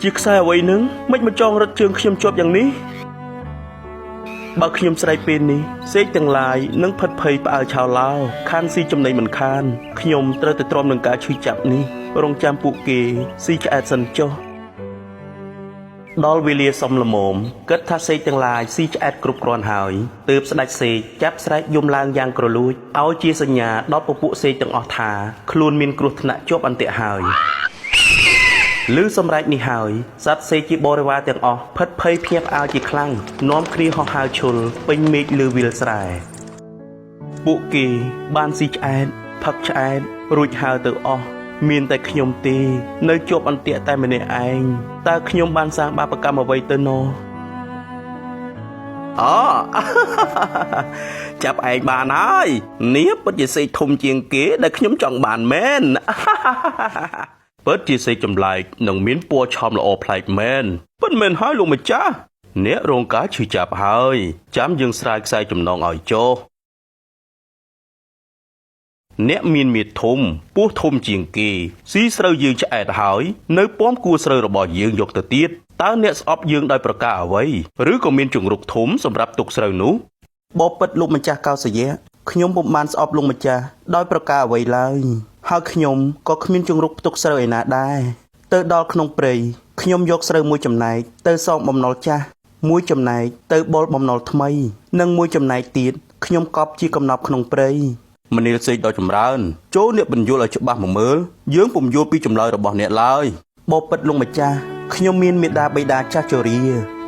ជាខ្សែអ្វីនឹងមិនមកចងរត់ជើងខ្ញុំជាប់យ៉ាងនេះបើខ្ញុំស្រែកពេលនេះសេកទាំងឡាយនឹងផិតភ័យផ្អើលឆោឡោខានស៊ីចំណីមិនខានខ្ញុំត្រូវតែទ្រាំនឹងការឈឺចាប់នេះរងចាំពួកគេស៊ីឆ្អែតសិនចុះដល់វេលាសំលមមគិតថាសេកទាំងឡាយស៊ីឆ្អែតគ្រប់គ្រាន់ហើយទើបស្ដេចសេកចាប់ស្រែកយំឡើងយ៉ាងក្រលួចឲ្យជាសញ្ញាដល់ពពួកសេកទាំងអស់ថាខ្លួនមានគ្រោះថ្នាក់ជាប់អន្ទាក់ហើយឮសម្រែកនេះហើយសត្វសេកជាបរិវារទាំងអស់ផិតភ័យភ្ញាក់ផ្អើលជាខ្លាំងនាំគ្នាហោះហើរឈុលពេញមេឃលើវាលស្រែពួកគេបានស៊ីឆ្អែតផឹកឆ្អែតរួចហើរទៅអស់មានតែខ្ញុំទេនៅជាប់អន្ទាក់តែម្នាក់ឯងតើខ្ញុំបានសាងបាបកម្មអ្វីទៅណោះចាប់ឯងបានហើយនេះពិតជាសេកធំជាងគេដែលខ្ញុំចង់បានមែនពិតជាសេកចម្លែកនិងមានពណ៌ឆោមល្អប្លែកមែនពិតមែនហើយលោកម្ចាស់អ្នករងការឈឺចាប់ហើយចាំយើងស្រាយខ្សែចំណងឲ្យចុះអ្នកមានមាឌធំពោះធំជាងគេស៊ីស្រូវយើងឆ្អែតហើយនៅป้อมគួរស្រូវរបស់យើងយកទៅទៀតតើអ្នកស្អប់យើងដោយប្រការអ្វីឬក៏មានជង្រុកធំសម្រាប់ទុកស្រូវនោះបបពិតលោកម្ចាស់កោសយៈខ្ញុំពុំបានស្អប់លោកម្ចាស់ដោយប្រការអ្វីឡើយហើយខ្ញុំក៏គ្មានជង្រុកផ្ទុកស្រូវឯណាដែរទៅដល់ក្នុងព្រៃខ្ញុំយកស្រូវមួយចំណែកទៅសងបំណុលចាស់មួយចំណែកទៅបុលបំណុលថ្មីនិងមួយចំណែកទៀតខ្ញុំកប់ជាកំណប់ក្នុងព្រៃមនាលសេកដ៏ចម្រើនចូលអ្នកបញ្យល់ឲ្យច្បាស់មកមើលយើងពុំយល់ពីចម្លើយរបស់អ្នកឡើយបបពិតលោកម្ចាស់ខ្ញុំមានមេដាបៃតាចាស់ជរា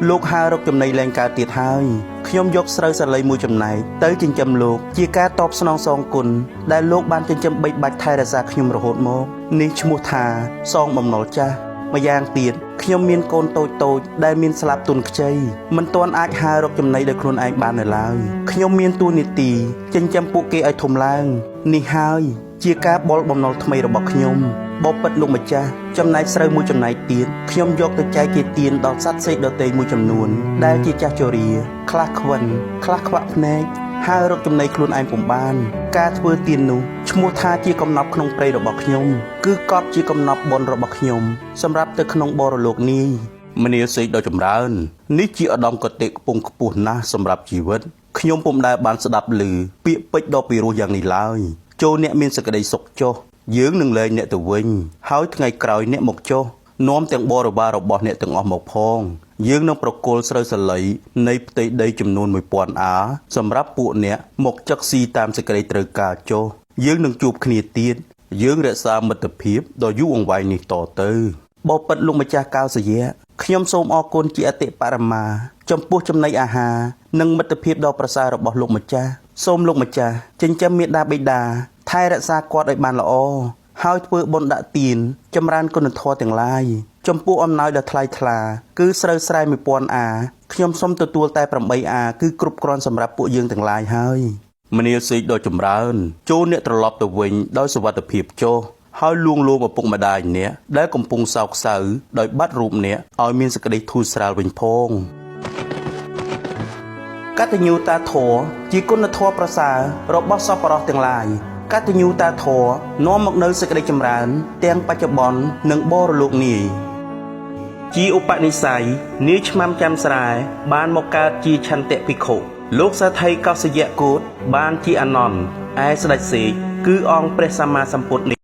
លោកហើររកចំណីលែងកើតទៀតហើយខ្ញុំយកស្រូវសាលីមួយចំណែកទៅចិញ្ចឹមលោកជាការតបស្នងសងគុណដែលលោកបានចិញ្ចឹមបីបាច់ថែរក្សាខ្ញុំរហូតមកនេះឈ្មោះថាសងបំណុលចាស់ម្យ៉ាងទៀតខ្ញុំមានកូនតូចៗដែលមានស្លាប់ទុនខ្ចីមិនទាន់អាចហើររកចំណីដោយខ្លួនឯងបាននៅឡើយខ្ញុំមានតួនាទីចិញ្ចឹមពួកគេឲ្យធំឡើងនេះហើយជាការបលបំណុលថ្មីរបស់ខ្ញុំបបពិតលោកម្ចាស់ចំណែកស្រូវមួយចំណែកទៀតខ្ញុំយកទៅចែកជាទានដល់សត្វសេកដទៃមួយចំនួនដែលជាចាស់ជរាខ្លះខ្វិនខ្លះខ្វាក់ភ្នែកហើយរកចំណីខ្លួនឯងពុំបានការធ្វើទាននោះឈ្មោះថាជាកំណប់ក្នុងព្រៃរបស់ខ្ញុំគឺកប់ជាកំណប់បុណ្យរបស់ខ្ញុំសម្រាប់ទៅក្នុងបរលោកនេះមនាលសេកដ៏ចម្រើននេះជាឧត្តមគតិខ្ពង់ខ្ពស់ណាស់សម្រាប់ជីវិតខ្ញុំពុំដែលបានស្ដាប់ឮពាក្យពេចន៍ដ៏ពីរោះយ៉ាងនេះឡើយចូលអ្នកមានសេចក្តីសុខចុះយើងនឹងលែងអ្នកទៅវិញហើយថ្ងៃក្រោយអ្នកមកចុះនាំទាំងបរិវាររបស់អ្នកទាំងអស់មកផងយើងនឹងប្រគល់ស្រូវសាលីនៃផ្ទៃដីចំនួន 1000 អាសម្រាប់ពួកអ្នកមកចឹកស៊ីតាមសេចក្តីត្រូវការចុះយើងនឹងជួបគ្នាទៀតយើងរក្សាមិត្តភាពដ៏យូរអង្វែងនេះតទៅបបិទ្ធលោកម្ចាស់កោសយៈខ្ញុំសូមអរគុណជាអតិបរមាចំពោះចំណីអាហារនិងមិត្តភាពដ៏ប្រសើររបស់លោកម្ចាស់សូមលោកម្ចាស់ចិញ្ចឹមមេដាបិតាថែរក្សាគាត់ឲ្យបានល្អហើយធ្វើបុណ្យដាក់ទានចម្រើនគុណធម៌ទាំងឡាយចំពោះអំណោយដ៏ថ្លៃថ្លាគឺស្រូវស្រែ 1000 អាខ្ញុំសូមទទួលតែ 8 អាគឺគ្រប់គ្រាន់សម្រាប់ពួកយើងទាំងឡាយហើយមនាលសេកដ៏ចម្រើនចូលអ្នកត្រឡប់ទៅវិញដោយសុវត្ថិភាពចុះហើយលួងលោមឪពុកម្ដាយអ្នកដែលកំពុងសោកសៅដោយបាត់រូបអ្នកឲ្យមានសេចក្តីធូរស្រាលវិញផងកតញ្ញូតាធម៌ជាគុណធម៌ប្រសើររបស់សប្បុរសទាំងឡាយកតញ្ញូតាធម៌នាំមកនូវសេចក្តីចម្រើនទាំងបច្ចុប្បន្ននិងបរលោកនាយជាឧបនិស្ស័យនាយឆ្មាំចាំស្រែបានមកកើតជាឆន្ទៈភិក្ខុលោកសាថីកោសយៈគោតបានជាអានន្ទឯស្ដេចសេកគឺអង្គព្រះសម្មាសម្ពុទ្ធ